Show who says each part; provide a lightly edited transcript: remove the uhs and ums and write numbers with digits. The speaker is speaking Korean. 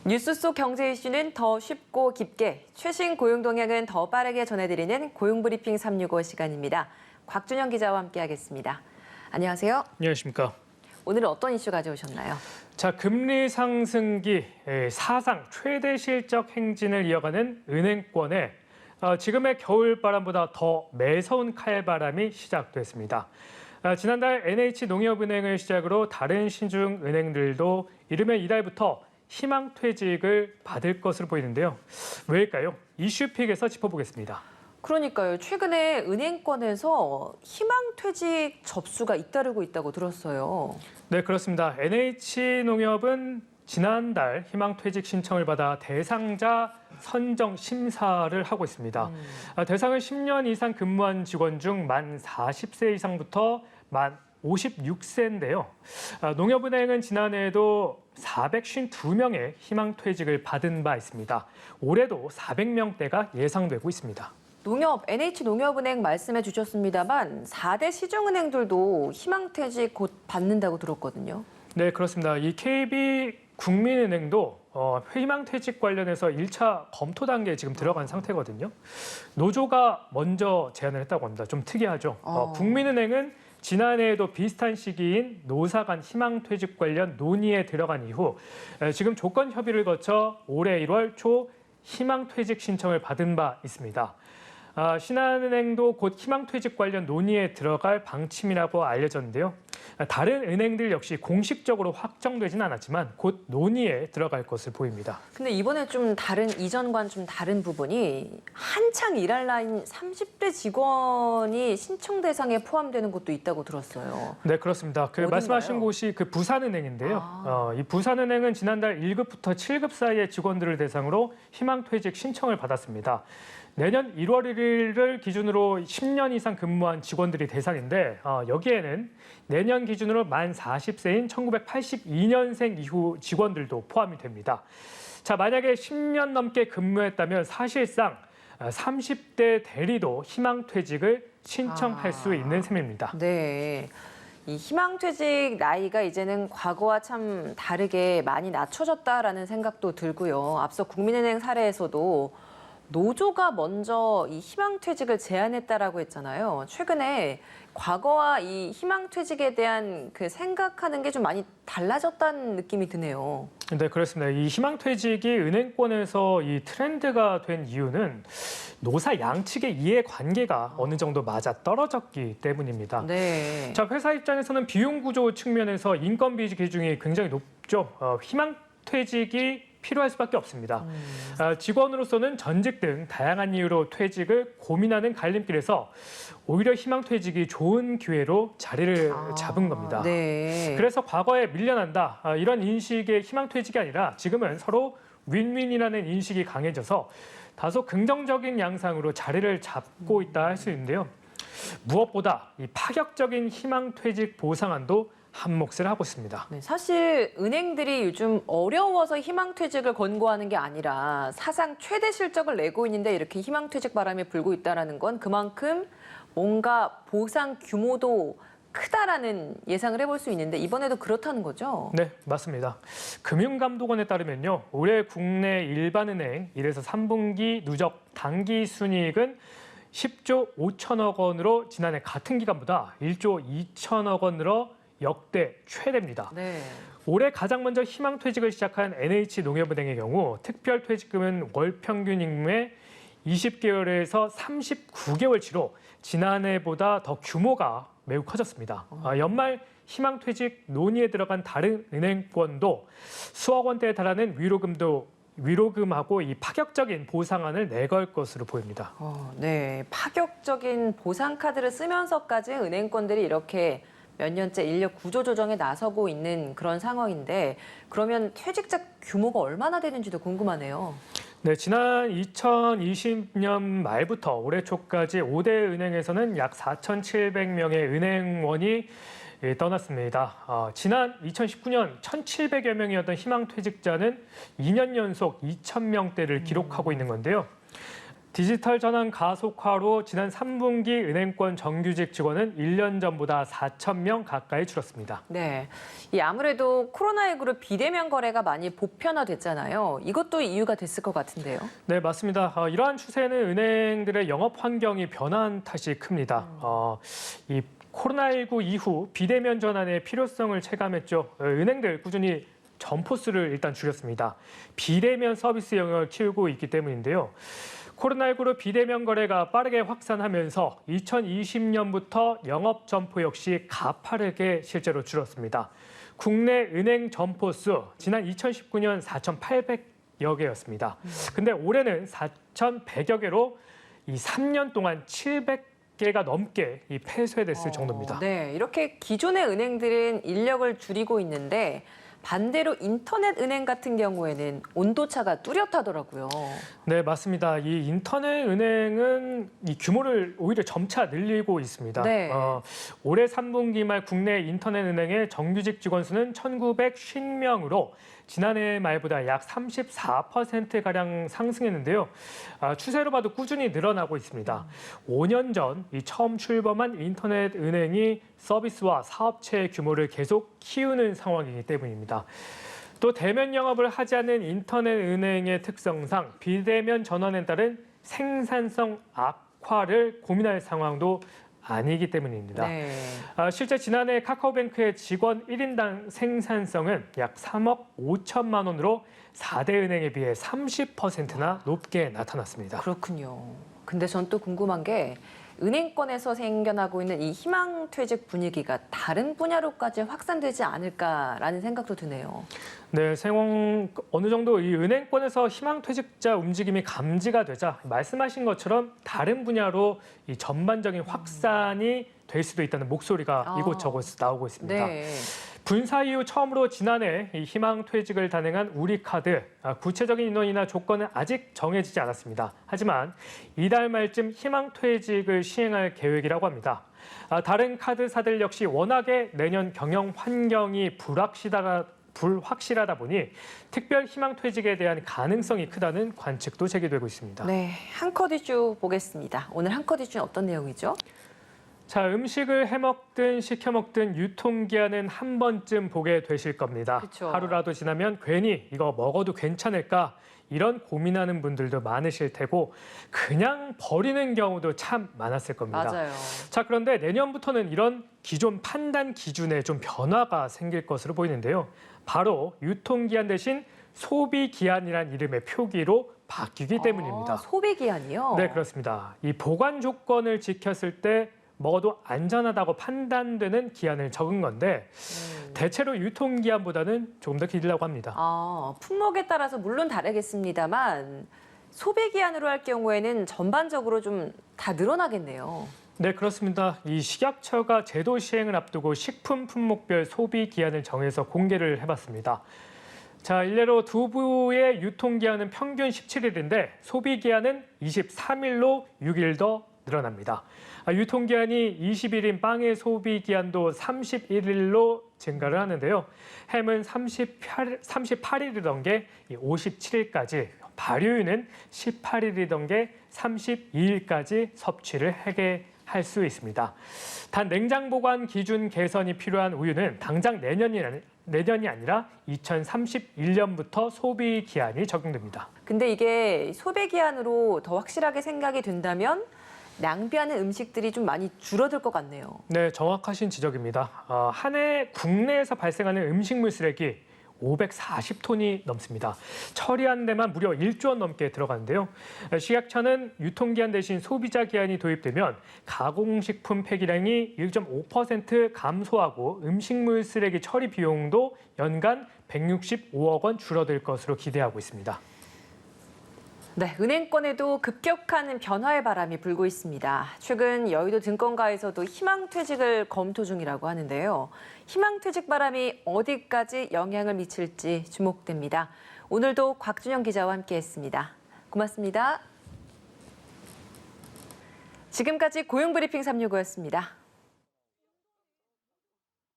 Speaker 1: 뉴스 속 경제 이슈는 더 쉽고 깊게, 최신 고용 동향은 더 빠르게 전해드리는 고용브리핑 365 시간입니다. 곽준영 기자와 함께하겠습니다. 안녕하세요.
Speaker 2: 안녕하십니까.
Speaker 1: 오늘은 어떤 이슈 가져오셨나요?
Speaker 2: 자, 금리 상승기 사상 최대 실적 행진을 이어가는 은행권에 지금의 겨울바람보다 더 매서운 칼바람이 시작됐습니다. 지난달 NH농협은행을 시작으로 다른 신중은행들도 이르면 이달부터 희망퇴직을 받을 것으로 보이는데요. 왜일까요? 이슈픽에서 짚어보겠습니다.
Speaker 1: 그러니까요. 최근에 은행권에서 희망퇴직 접수가 잇따르고 있다고 들었어요.
Speaker 2: 네, 그렇습니다. NH농협은 지난달 희망퇴직 신청을 받아 대상자 선정 심사를 하고 있습니다. 대상은 10년 이상 근무한 직원 중 만 40세 이상부터 만 56세인데요. 농협은행은 지난해에도 452명의 희망퇴직을 받은 바 있습니다. 올해도 400명대가 예상되고 있습니다.
Speaker 1: 농협, NH농협은행 말씀해 주셨습니다만 4대 시중은행들도 희망퇴직 곧 받는다고 들었거든요.
Speaker 2: 네, 그렇습니다. 이 KB국민은행도 희망퇴직 관련해서 1차 검토 단계에 지금 들어간 상태거든요. 노조가 먼저 제안을 했다고 합니다. 좀 특이하죠. 국민은행은 지난해에도 비슷한 시기인 노사 간 희망퇴직 관련 논의에 들어간 이후 지금 조건 협의를 거쳐 올해 1월 초 희망퇴직 신청을 받은 바 있습니다. 신한은행도 곧 희망퇴직 관련 논의에 들어갈 방침이라고 알려졌는데요. 다른 은행들 역시 공식적으로 확정되진 않았지만 곧 논의에 들어갈 것을 보입니다.
Speaker 1: 근데 이번에 좀 이전과는 좀 다른 부분이 한창 일할 나이인 30대 직원이 신청 대상에 포함되는 곳도 있다고 들었어요.
Speaker 2: 네, 그렇습니다.
Speaker 1: 어딘가요?
Speaker 2: 말씀하신 곳이 그 부산은행인데요. 이 부산은행은 지난달 1급부터 7급 사이의 직원들을 대상으로 희망퇴직 신청을 받았습니다. 내년 1월 1일을 기준으로 10년 이상 근무한 직원들이 대상인데 여기에는 내년 기준으로 만 40세인 1982년생 이후 직원들도 포함이 됩니다. 자, 만약에 10년 넘게 근무했다면 사실상 30대 대리도 희망퇴직을 신청할 수 있는 셈입니다.
Speaker 1: 네. 이 희망퇴직 나이가 이제는 과거와 참 다르게 많이 낮춰졌다라는 생각도 들고요. 앞서 국민은행 사례에서도 노조가 먼저 이 희망퇴직을 제안했다라고 했잖아요. 최근에 과거와 이 희망퇴직에 대한 그 생각하는 게 좀 많이 달라졌다는 느낌이 드네요.
Speaker 2: 네, 그렇습니다. 이 희망퇴직이 은행권에서 이 트렌드가 된 이유는 노사 양측의 이해관계가 어느 정도 맞아 떨어졌기 때문입니다.
Speaker 1: 네.
Speaker 2: 자, 회사 입장에서는 비용 구조 측면에서 인건비 비중이 굉장히 높죠. 희망퇴직이 필요할 수밖에 없습니다. 직원으로서는 전직 등 다양한 이유로 퇴직을 고민하는 갈림길에서 오히려 희망퇴직이 좋은 기회로 자리를 잡은 겁니다.
Speaker 1: 네.
Speaker 2: 그래서 과거에 밀려난다 이런 인식의 희망퇴직이 아니라 지금은 서로 윈윈이라는 인식이 강해져서 다소 긍정적인 양상으로 자리를 잡고 있다 할 수 있는데요. 무엇보다 이 파격적인 희망퇴직 보상안도 한 몫을 하고 있습니다.
Speaker 1: 네, 사실 은행들이 요즘 어려워서 희망퇴직을 권고하는 게 아니라 사상 최대 실적을 내고 있는데 이렇게 희망퇴직 바람이 불고 있다는 건 그만큼 뭔가 보상 규모도 크다라는 예상을 해볼 수 있는데 이번에도 그렇다는 거죠?
Speaker 2: 네, 맞습니다. 금융감독원에 따르면요. 올해 국내 일반은행 1에서 3분기 누적 당기 순이익은 10조 5천억 원으로 지난해 같은 기간보다 1조 2천억 원으로 역대 최대입니다.
Speaker 1: 네.
Speaker 2: 올해 가장 먼저 희망퇴직을 시작한 NH농협은행의 경우 특별퇴직금은 월 평균 임금의 20개월에서 39개월치로 지난해보다 더 규모가 매우 커졌습니다. 연말 희망퇴직 논의에 들어간 다른 은행권도 수억 원대에 달하는 위로금하고 이 파격적인 보상안을 내걸 것으로 보입니다.
Speaker 1: 네, 파격적인 보상 카드를 쓰면서까지 은행권들이 이렇게 몇 년째 인력 구조 조정에 나서고 있는 그런 상황인데 그러면 퇴직자 규모가 얼마나 되는지도 궁금하네요.
Speaker 2: 네, 지난 2020년 말부터 올해 초까지 5대 은행에서는 약 4,700명의 은행원이 떠났습니다. 지난 2019년 1,700여 명이었던 희망퇴직자는 2년 연속 2,000명대를 기록하고 있는 건데요. 디지털 전환 가속화로 지난 3분기 은행권 정규직 직원은 1년 전보다 4,000명 가까이 줄었습니다.
Speaker 1: 네, 이 아무래도 코로나19로 비대면 거래가 많이 보편화됐잖아요. 이것도 이유가 됐을 것 같은데요.
Speaker 2: 네, 맞습니다. 이러한 추세는 은행들의 영업 환경이 변한 탓이 큽니다. 이 코로나19 이후 비대면 전환의 필요성을 체감했죠. 은행들 꾸준히 점포수를 일단 줄였습니다. 비대면 서비스 영역을 키우고 있기 때문인데요. 코로나19로 비대면 거래가 빠르게 확산하면서 2020년부터 영업 점포 역시 가파르게 실제로 줄었습니다. 국내 은행 점포수 지난 2019년 4,800여 개였습니다. 근데 올해는 4,100여 개로 이 3년 동안 700개가 넘게 폐쇄됐을 정도입니다.
Speaker 1: 네, 이렇게 기존의 은행들은 인력을 줄이고 있는데 반대로 인터넷 은행 같은 경우에는 온도차가 뚜렷하더라고요.
Speaker 2: 네, 맞습니다. 이 인터넷 은행은 이 규모를 오히려 점차 늘리고 있습니다.
Speaker 1: 네.
Speaker 2: 올해 3분기 말 국내 인터넷 은행의 정규직 직원 수는 1,950명으로 지난해 말보다 약 34%가량 상승했는데요. 추세로 봐도 꾸준히 늘어나고 있습니다. 5년 전 이 처음 출범한 인터넷 은행이 서비스와 사업체의 규모를 계속 키우는 상황이기 때문입니다. 또 대면 영업을 하지 않는 인터넷 은행의 특성상 비대면 전환에 따른 생산성 악화를 고민할 상황도 아니기 때문입니다.
Speaker 1: 네.
Speaker 2: 실제 지난해 카카오뱅크의 직원 1인당 생산성은 약 3억 5천만 원으로 4대 은행에 비해 30%나 높게 나타났습니다.
Speaker 1: 그렇군요. 근데 전 또 궁금한 게 은행권에서 생겨나고 있는 이 희망퇴직 분위기가 다른 분야로까지 확산되지 않을까라는 생각도 드네요.
Speaker 2: 네, 어느 정도 이 은행권에서 희망퇴직자 움직임이 감지가 되자 말씀하신 것처럼 다른 분야로 이 전반적인 확산이 될 수도 있다는 목소리가 이곳저곳 나오고 있습니다.
Speaker 1: 네.
Speaker 2: 분사 이후 처음으로 지난해 이 희망퇴직을 단행한 우리카드, 구체적인 인원이나 조건은 아직 정해지지 않았습니다. 하지만 이달 말쯤 희망퇴직을 시행할 계획이라고 합니다. 다른 카드사들 역시 워낙에 내년 경영 환경이 불확실하다 보니 특별 희망퇴직에 대한 가능성이 크다는 관측도 제기되고 있습니다.
Speaker 1: 네, 한 컷 이슈 보겠습니다. 오늘 한 컷 이슈는 어떤 내용이죠?
Speaker 2: 자, 음식을 해먹든 시켜먹든 유통기한은 한 번쯤 보게 되실 겁니다.
Speaker 1: 그쵸.
Speaker 2: 하루라도 지나면 괜히 이거 먹어도 괜찮을까? 이런 고민하는 분들도 많으실 테고 그냥 버리는 경우도 참 많았을 겁니다.
Speaker 1: 맞아요.
Speaker 2: 자, 그런데 내년부터는 이런 기존 판단 기준에 좀 변화가 생길 것으로 보이는데요. 바로 유통기한 대신 소비기한이란 이름의 표기로 바뀌기 때문입니다.
Speaker 1: 소비기한이요?
Speaker 2: 네, 그렇습니다. 이 보관 조건을 지켰을 때 먹어도 안전하다고 판단되는 기한을 적은 건데 대체로 유통기한보다는 조금 더 길다고 합니다.
Speaker 1: 품목에 따라서 물론 다르겠습니다만 소비기한으로 할 경우에는 전반적으로 좀 다 늘어나겠네요.
Speaker 2: 네, 그렇습니다. 이 식약처가 제도 시행을 앞두고 식품 품목별 소비 기한을 정해서 공개를 해봤습니다. 자, 일례로 두부의 유통기한은 평균 17일인데 소비 기한은 23일로 6일 더 늘어납니다. 유통기한이 20일인 빵의 소비 기한도 31일로 증가를 하는데요. 햄은 38일이던 게 57일까지, 발효유는 18일이던 게 32일까지 섭취를 하게 할 수 있습니다. 단 냉장 보관 기준 개선이 필요한 우유는 당장 내년이 아니라 2031년부터 소비 기한이 적용됩니다.
Speaker 1: 근데 이게 소비 기한으로 더 확실하게 생각이 된다면 낭비하는 음식들이 좀 많이 줄어들 것 같네요.
Speaker 2: 네, 정확하신 지적입니다. 한 해 국내에서 발생하는 음식물 쓰레기 540톤이 넘습니다. 처리하는 데만 무려 1조 원 넘게 들어가는데요. 식약처는 유통기한 대신 소비자 기한이 도입되면 가공식품 폐기량이 1.5% 감소하고 음식물 쓰레기 처리 비용도 연간 165억 원 줄어들 것으로 기대하고 있습니다.
Speaker 1: 네, 은행권에도 급격한 변화의 바람이 불고 있습니다. 최근 여의도 증권가에서도 희망퇴직을 검토 중이라고 하는데요. 희망퇴직 바람이 어디까지 영향을 미칠지 주목됩니다. 오늘도 곽준영 기자와 함께했습니다. 고맙습니다. 지금까지 고용브리핑 365였습니다.